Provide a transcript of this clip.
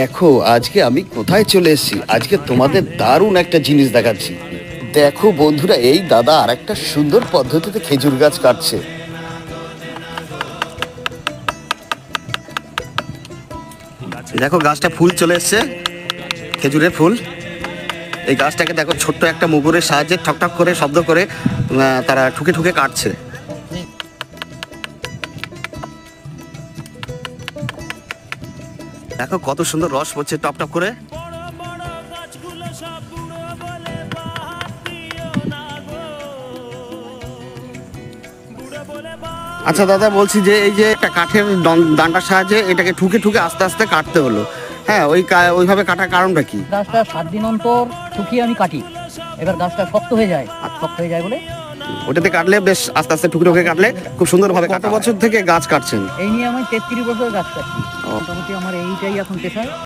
দেখো আজকে আমি কোথায় চলে এসেছি। আজকে তোমাদের দারুণ একটা জিনিস দেখাচ্ছি। দেখো বন্ধুরা, এই দাদা আর একটা সুন্দর পদ্ধতিতে খেজুর গাছ কাটছে। দেখো গাছটা ফুল চলে এসছে, খেজুরের ফুল। এই গাছটাকে দেখো ছোট্ট একটা মুগুরের সাহায্যে ঠকঠক করে শব্দ করে তারা ঠুকে ঠুকে কাটছে। দেখো কত সুন্দর রস পড়ছে টপ টপ করে। আচ্ছা দাদা, বলছি যে এই যে একটা কাঠের ডান্ডার সাহায্যে এটাকে ঠুকে ঠুকে আস্তে আস্তে কাটতে হলো, হ্যাঁ ওইভাবে কাটার কারণটা কি? গাছটা 7 দিন অন্তর শুকিয়ে আমি কাটি। এবার গাছটা শক্ত হয়ে যায়, শক্ত হয়ে যায় বলে ওটাতে কাটলে বেশ আস্তে আস্তে ঠুকে ঠুকে কাটলে খুব সুন্দরভাবে। কত বছর থেকে গাছ কাটছেন? এই নিয়ে আমি 33 বছর গাছ কাটছি। মোটামুটি আমার এইটাই এখন পেশা।